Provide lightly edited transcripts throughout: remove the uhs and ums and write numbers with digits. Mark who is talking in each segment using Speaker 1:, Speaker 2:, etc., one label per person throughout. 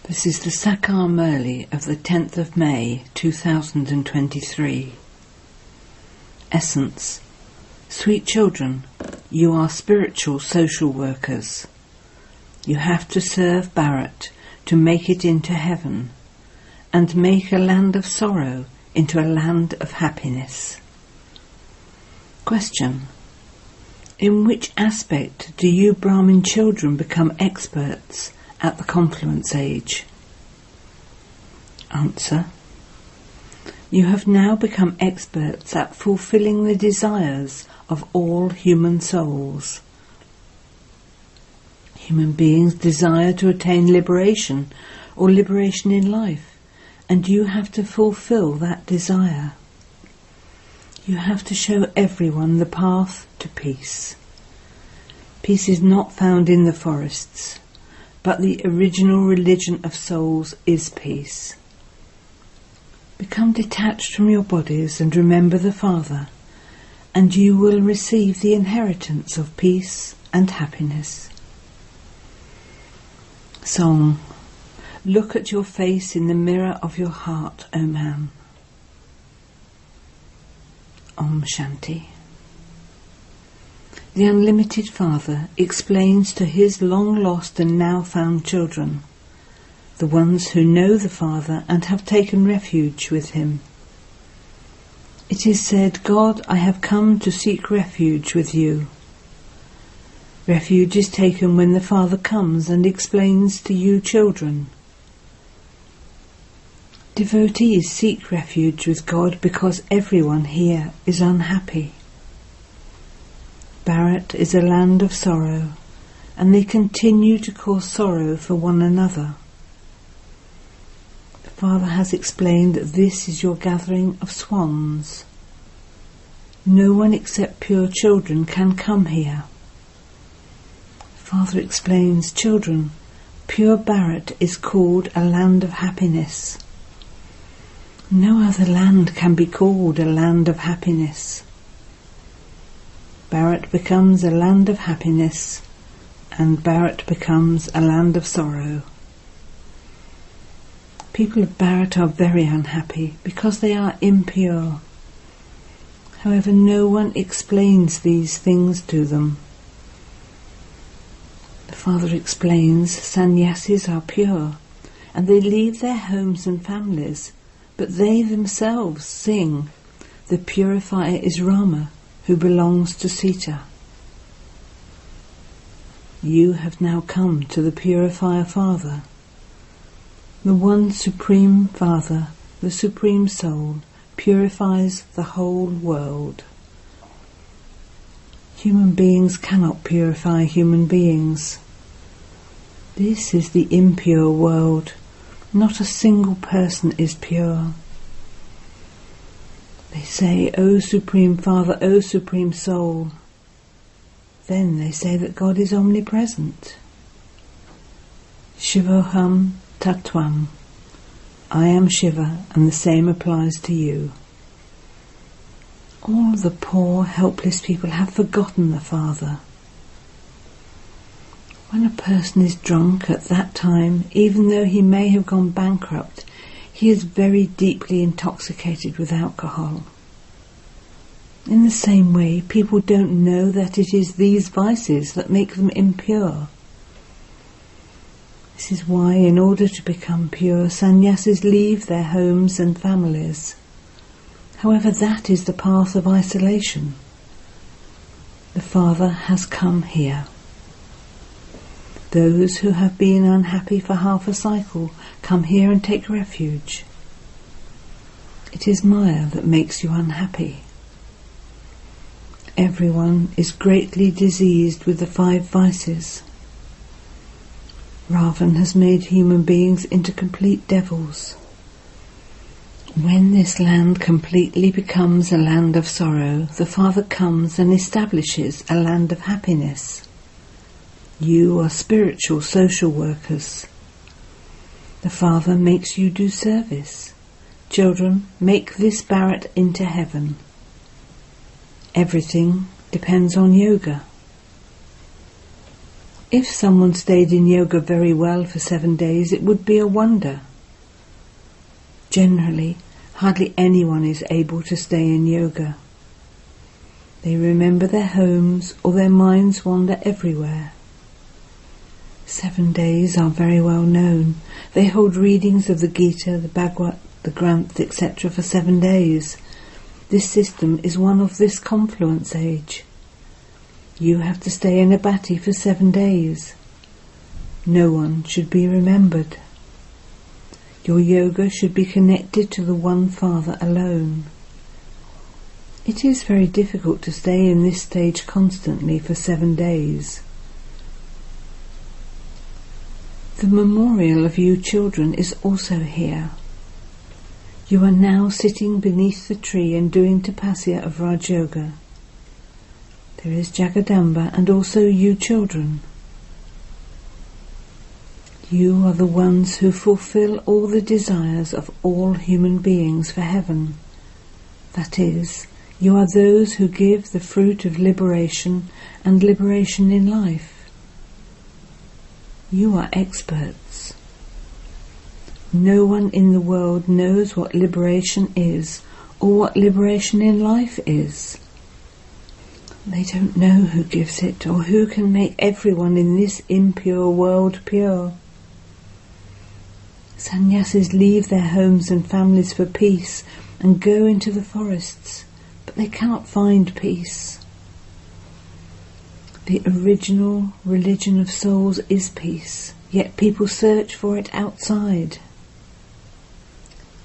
Speaker 1: This is the Sakar MURLI of the 10th of May 2023. Essence. Sweet children, you are spiritual social workers. You have to serve Bharat to make it into heaven and make a land of sorrow into a land of happiness. Question. In which aspect do you Brahmin children become experts at the confluence age? Answer. You have now become experts at fulfilling the desires of all human souls. Human beings desire to attain liberation or liberation in life, and you have to fulfill that desire. You have to show everyone the path to peace. Peace is not found in the forests, but the original religion of souls is peace. Become detached from your bodies and remember the Father, and you will receive the inheritance of peace and happiness. Song. Look at your face in the mirror of your heart, O man. Om Shanti. The Unlimited Father explains to his long-lost and now-found children, the ones who know the Father and have taken refuge with him. It is said, God, I have come to seek refuge with you. Refuge is taken when the Father comes and explains to you children. Devotees seek refuge with God because everyone here is unhappy. Bharat is a land of sorrow, and they continue to cause sorrow for one another. The Father has explained that this is your gathering of swans. No one except pure children can come here. The Father explains, children, pure Bharat is called a land of happiness. No other land can be called a land of happiness. Bharat becomes a land of happiness, and Bharat becomes a land of sorrow. People of Bharat are very unhappy because they are impure. However, no one explains these things to them. The Father explains sannyasis are pure, and they leave their homes and families, but they themselves sing, the purifier is Rama, who belongs to Sita. You have now come to the purifier Father. The one Supreme Father, the Supreme Soul, purifies the whole world. Human beings cannot purify human beings. This is the impure world. Not a single person is pure. They say, O Supreme Father, O Supreme Soul. Then they say that God is omnipresent. Shivoham Tattvam. I am Shiva, and the same applies to you. All the poor, helpless people have forgotten the Father. When a person is drunk at that time, even though he may have gone bankrupt, he is very deeply intoxicated with alcohol. In the same way, people don't know that it is these vices that make them impure. This is why, in order to become pure, sannyasis leave their homes and families. However, that is the path of isolation. The Father has come here. Those who have been unhappy for half a cycle come here and take refuge. It is Maya that makes you unhappy. Everyone is greatly diseased with the 5 vices. Ravan has made human beings into complete devils. When this land completely becomes a land of sorrow, the Father comes and establishes a land of happiness. You are spiritual social workers. The Father makes you do service. Children, make this Bharat into heaven. Everything depends on yoga. If someone stayed in yoga very well for 7 days, it would be a wonder. Generally, hardly anyone is able to stay in yoga. They remember their homes, or their minds wander everywhere. 7 days are very well known. They hold readings of the Gita, the Bhagavad, the Granth, etc. for 7 days. This system is one of this confluence age. You have to stay in a bhatti for 7 days. No one should be remembered. Your yoga should be connected to the one Father alone. It is very difficult to stay in this stage constantly for 7 days. The memorial of you children is also here. You are now sitting beneath the tree and doing tapasya of Raj Yoga. There is Jagadamba and also you children. You are the ones who fulfill all the desires of all human beings for heaven. That is, you are those who give the fruit of liberation and liberation in life. You are experts. No one in the world knows what liberation is or what liberation in life is. They don't know who gives it or who can make everyone in this impure world pure. Sannyasis leave their homes and families for peace and go into the forests, but they cannot find peace. The original religion of souls is peace, yet people search for it outside.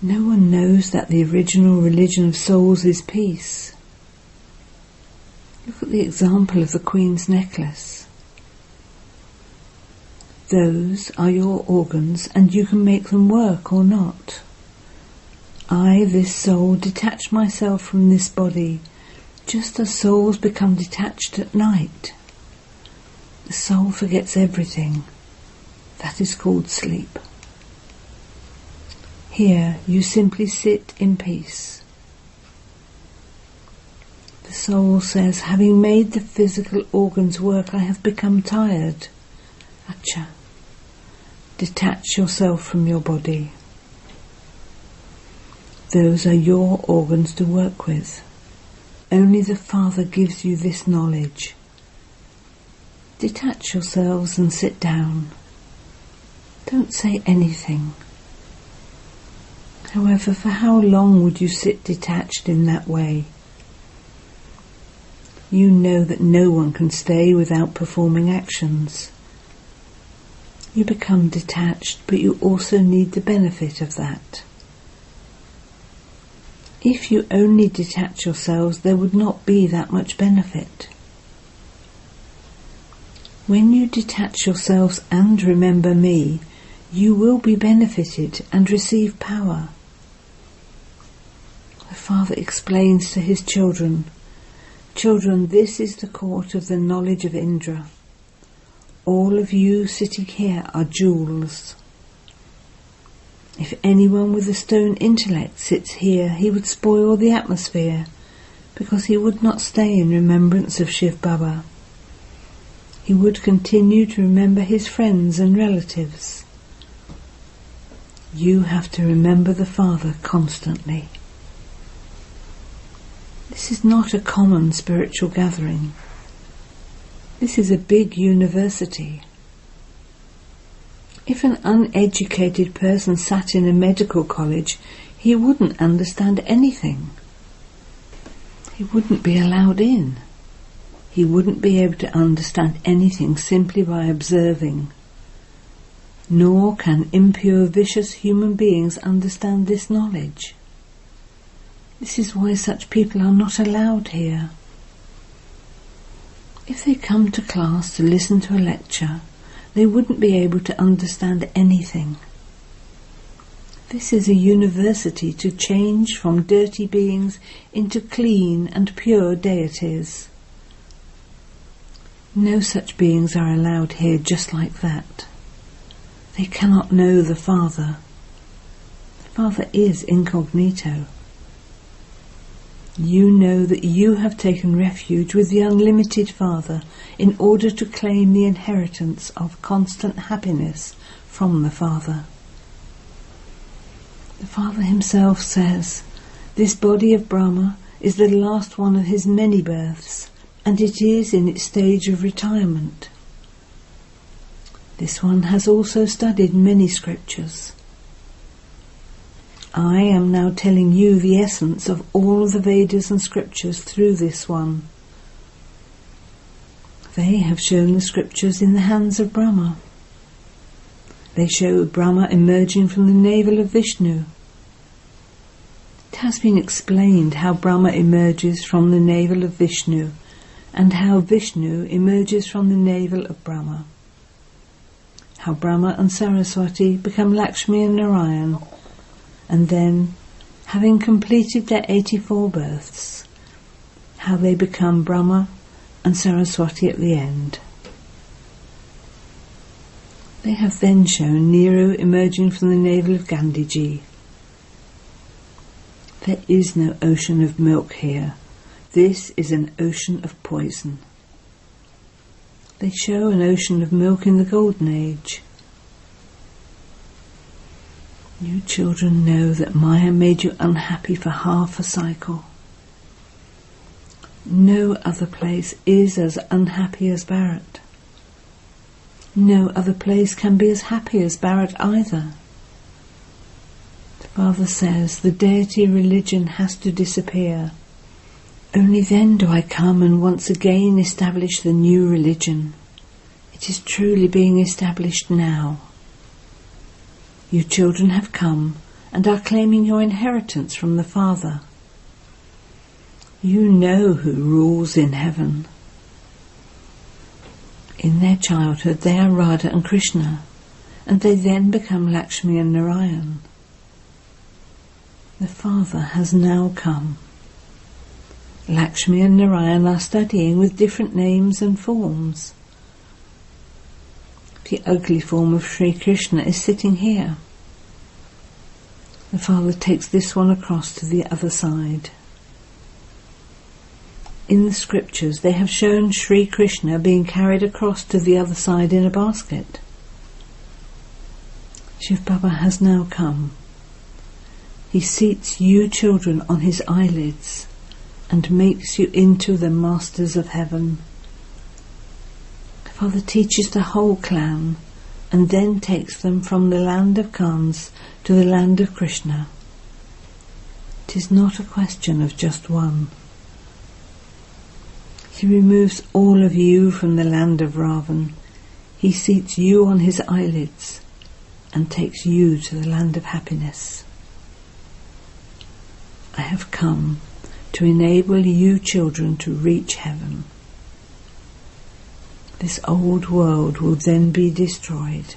Speaker 1: No one knows that the original religion of souls is peace. Look at the example of the Queen's necklace. Those are your organs, and you can make them work or not. I, this soul, detach myself from this body, just as souls become detached at night. The soul forgets everything. That is called sleep. Here you simply sit in peace. The soul says, having made the physical organs work, I have become tired. Acha. Detach yourself from your body. Those are your organs to work with. Only the Father gives you this knowledge. Detach yourselves and sit down. Don't say anything. However, for how long would you sit detached in that way? You know that no one can stay without performing actions. You become detached, but you also need the benefit of that. If you only detach yourselves, there would not be that much benefit. When you detach yourselves and remember me, you will be benefited and receive power. The Father explains to his children, Children, this is the court of the knowledge of Indra. All of you sitting here are jewels. If anyone with a stone intellect sits here, he would spoil the atmosphere, because he would not stay in remembrance of Shiv Baba. He would continue to remember his friends and relatives. You have to remember the Father constantly. This is not a common spiritual gathering. This is a big university. If an uneducated person sat in a medical college, he wouldn't understand anything. He wouldn't be allowed in. He wouldn't be able to understand anything simply by observing. Nor can impure, vicious human beings understand this knowledge. This is why such people are not allowed here. If they come to class to listen to a lecture, they wouldn't be able to understand anything. This is a university to change from dirty beings into clean and pure deities. No such beings are allowed here just like that. They cannot know the Father. The Father is incognito. You know that you have taken refuge with the unlimited Father in order to claim the inheritance of constant happiness from the Father. The Father himself says, "This body of Brahma is the last one of his many births, and it is in its stage of retirement. This one has also studied many scriptures. I am now telling you the essence of all the Vedas and scriptures through this one. They have shown the scriptures in the hands of Brahma. They show Brahma emerging from the navel of Vishnu. It has been explained how Brahma emerges from the navel of Vishnu and how Vishnu emerges from the navel of Brahma. How Brahma and Saraswati become Lakshmi and Narayan, and then, having completed their 84 births, how they become Brahma and Saraswati at the end. They have then shown Nero emerging from the navel of Gandhiji. There is no ocean of milk here. This is an ocean of poison. They show an ocean of milk in the Golden Age. You children know that Maya made you unhappy for half a cycle. No other place is as unhappy as Bharat. No other place can be as happy as Bharat either. The Father says the deity religion has to disappear. Only then do I come and once again establish the new religion. It is truly being established now. You children have come and are claiming your inheritance from the Father. You know who rules in heaven. In their childhood they are Radha and Krishna, and they then become Lakshmi and Narayan. The Father has now come. Lakshmi and Narayan are studying with different names and forms. The ugly form of Sri Krishna is sitting here. The Father takes this one across to the other side. In the scriptures they have shown Sri Krishna being carried across to the other side in a basket. Shiv Baba has now come. He seats you children on his eyelids and makes you into the masters of heaven. The Father teaches the whole clan and then takes them from the land of Kans to the land of Krishna. It is not a question of just one. He removes all of you from the land of Ravan. He seats you on his eyelids and takes you to the land of happiness. I have come to enable you children to reach heaven. This old world will then be destroyed.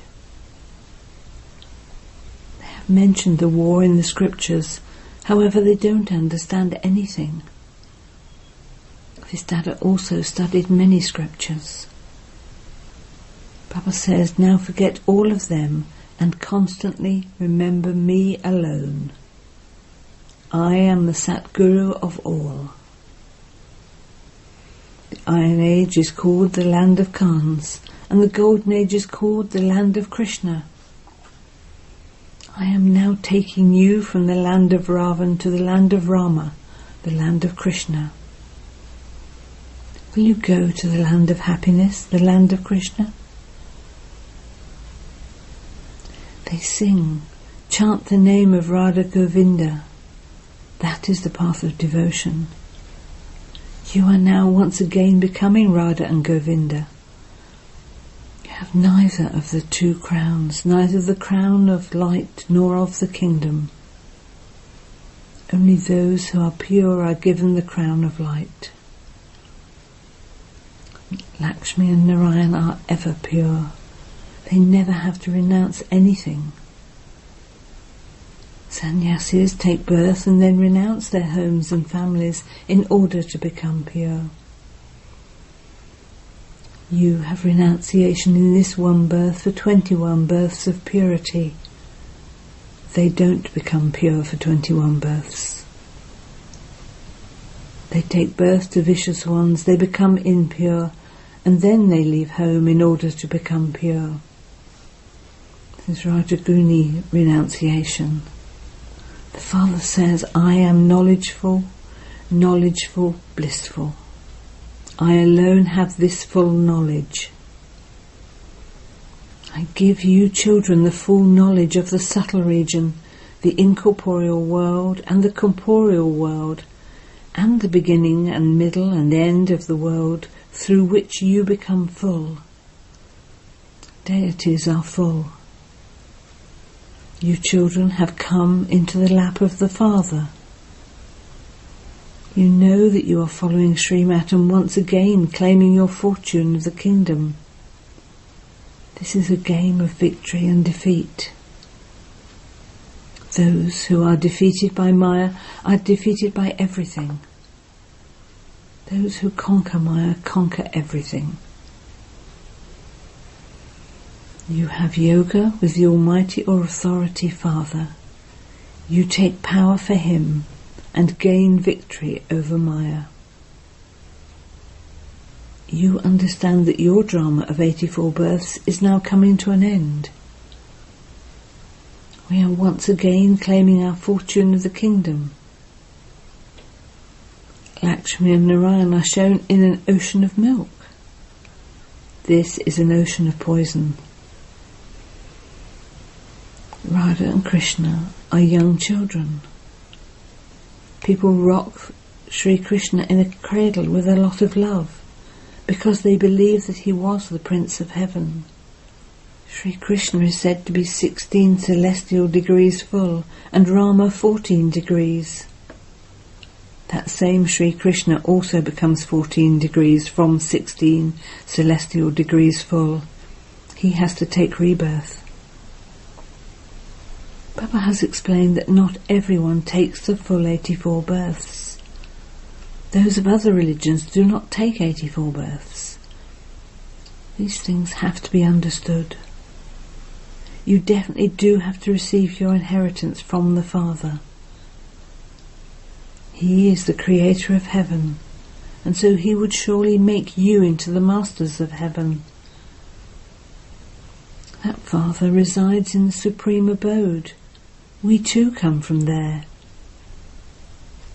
Speaker 1: They have mentioned the war in the scriptures, however they don't understand anything. His dada also studied many scriptures. Baba says, now forget all of them and constantly remember me alone. I am the Satguru of all. The Iron Age is called the land of Kans, and the Golden Age is called the land of Krishna. I am now taking you from the land of Ravan to the land of Rama, the land of Krishna. Will you go to the land of happiness, the land of Krishna? They sing, chant the name of Radha Govinda. That is the path of devotion. You are now once again becoming Radha and Govinda. You have neither of the two crowns, neither the crown of light nor of the kingdom. Only those who are pure are given the crown of light. Lakshmi and Narayan are ever pure. They never have to renounce anything. Sannyasis take birth and then renounce their homes and families in order to become pure. You have renunciation in this one birth for 21 births of purity. They don't become pure for 21 births. They take birth to vicious ones, they become impure, and then they leave home in order to become pure. This is Rajaguni renunciation. The Father says, I am knowledgeful, blissful. I alone have this full knowledge. I give you children the full knowledge of the subtle region, the incorporeal world and the corporeal world, and the beginning and middle and end of the world through which you become full. Deities are full. You children have come into the lap of the Father. You know that you are following Srimat and once again claiming your fortune of the kingdom. This is a game of victory and defeat. Those who are defeated by Maya are defeated by everything. Those who conquer Maya conquer everything. You have yoga with the Almighty or Authority Father. You take power for Him and gain victory over Maya. You understand that your drama of 84 births is now coming to an end. We are once again claiming our fortune of the kingdom. Lakshmi and Narayan are shown in an ocean of milk. This is an ocean of poison. Radha and Krishna are young children. People rock Sri Krishna in a cradle with a lot of love because they believe that he was the Prince of Heaven. Sri Krishna is said to be 16 celestial degrees full and Rama 14 degrees. That same Sri Krishna also becomes 14 degrees from 16 celestial degrees full. He has to take rebirth. Baba has explained that not everyone takes the full 84 births. Those of other religions do not take 84 births. These things have to be understood. You definitely do have to receive your inheritance from the Father. He is the creator of heaven, and so he would surely make you into the masters of heaven. That Father resides in the supreme abode. We too come from there.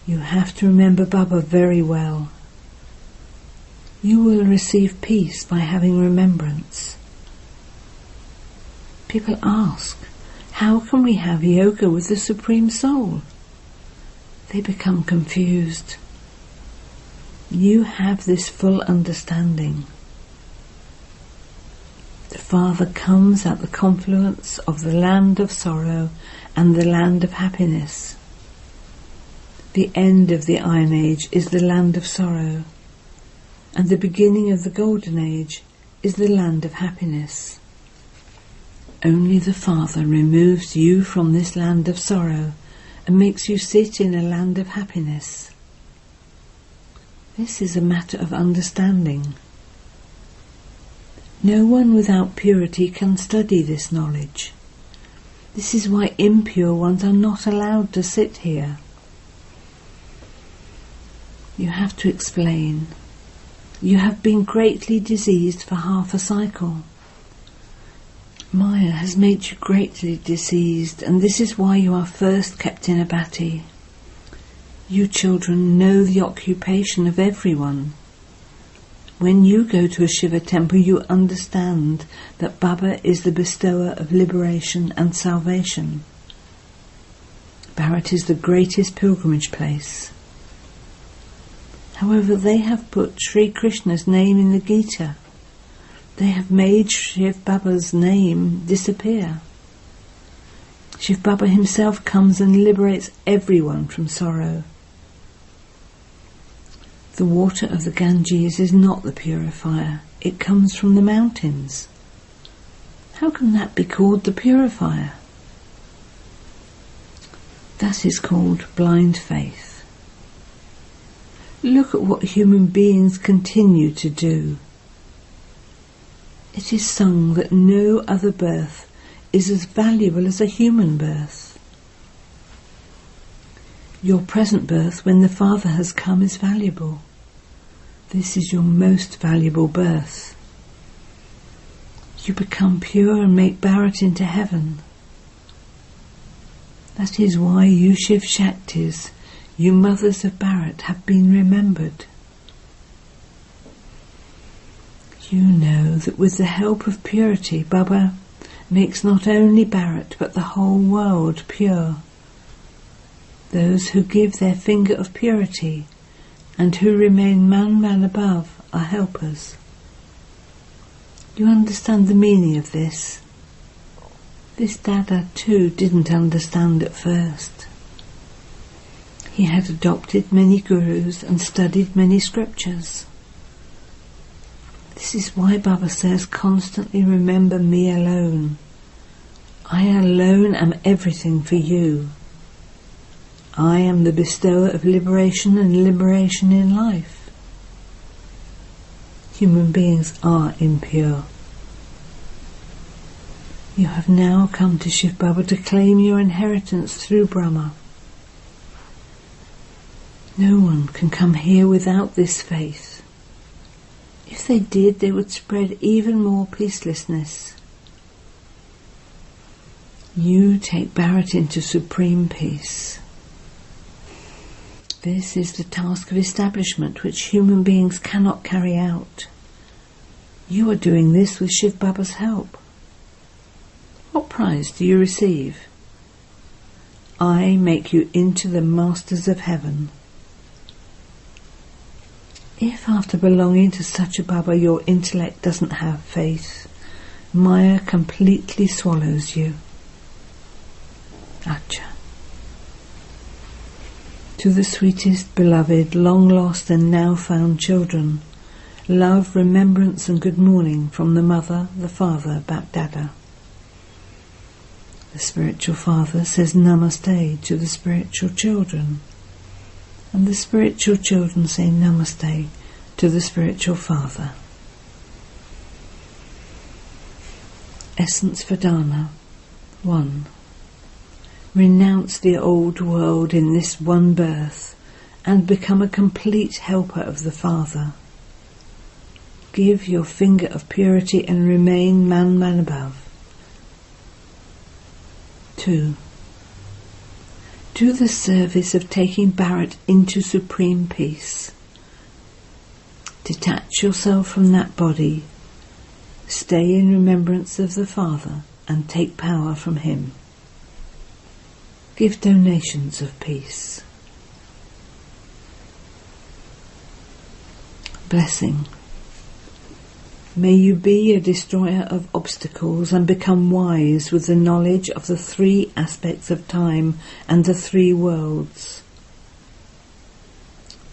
Speaker 1: You have to remember Baba very well. You will receive peace by having remembrance. People ask, how can we have yoga with the Supreme Soul? They become confused. You have this full understanding. The Father comes at the confluence of the land of sorrow and the land of happiness. The end of the Iron Age is the land of sorrow, and the beginning of the Golden Age is the land of happiness. Only the Father removes you from this land of sorrow and makes you sit in a land of happiness. This is a matter of understanding. No one without purity can study this knowledge. This is why impure ones are not allowed to sit here. You have to explain. You have been greatly diseased for half a cycle. Maya has made you greatly diseased, and this is why you are first kept in a bhatti. You children know the occupation of everyone. When you go to a Shiva temple, you understand that Baba is the bestower of liberation and salvation. Bharat is the greatest pilgrimage place. However, they have put Sri Krishna's name in the Gita. They have made Shiv Baba's name disappear. Shiv Baba himself comes and liberates everyone from sorrow. The water of the Ganges is not the purifier. It comes from the mountains. How can that be called the purifier? That is called blind faith. Look at what human beings continue to do. It is sung that no other birth is as valuable as a human birth. Your present birth, when the Father has come, is valuable. This is your most valuable birth. You become pure and make Bharat into heaven. That is why you Shiv Shaktis, you mothers of Bharat, have been remembered. You know that with the help of purity, Baba makes not only Bharat but the whole world pure. Those who give their finger of purity and who remain man above are helpers. You understand the meaning of this? This Dada too didn't understand at first. He had adopted many gurus and studied many scriptures. This is why Baba says constantly remember me alone. I alone am everything for you. I am the bestower of liberation and liberation in life. Human beings are impure. You have now come to Shiv Baba to claim your inheritance through Brahma. No one can come here without this faith. If they did, they would spread even more peacelessness. You take Bharat into supreme peace. This is the task of establishment which human beings cannot carry out. You are doing this with Shiv Baba's help. What prize do you receive? I make you into the masters of heaven. If after belonging to such a Baba your intellect doesn't have faith, Maya completely swallows you. Acha. To the sweetest, beloved, long-lost and now found children, love, remembrance and good morning from the Mother, the Father, Bap Dada. The spiritual father says Namaste to the spiritual children, and the spiritual children say Namaste to the spiritual father. Essence Vedana 1. Renounce the old world in this one birth and become a complete helper of the Father. Give your finger of purity and remain man above. 2. Do the service of taking Bharat into supreme peace. Detach yourself from that body, stay in remembrance of the Father and take power from him. Give donations of peace. Blessing. May you be a destroyer of obstacles and become wise with the knowledge of the 3 aspects of time and the 3 worlds.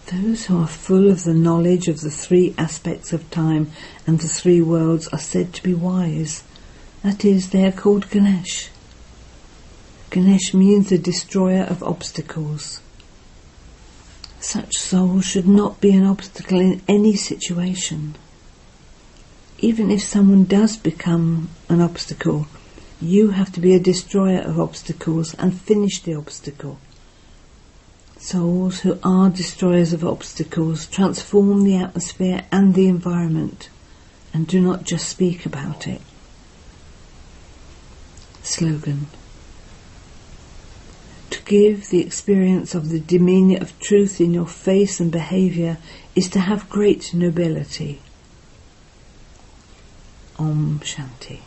Speaker 1: Those who are full of the knowledge of the 3 aspects of time and the 3 worlds are said to be wise. That is, they are called Ganesh. Ganesh means the destroyer of obstacles. Such souls should not be an obstacle in any situation. Even if someone does become an obstacle, you have to be a destroyer of obstacles and finish the obstacle. Souls who are destroyers of obstacles transform the atmosphere and the environment and do not just speak about it. Slogan. To give the experience of the demeanour of truth in your face and behaviour is to have great nobility. Om Shanti.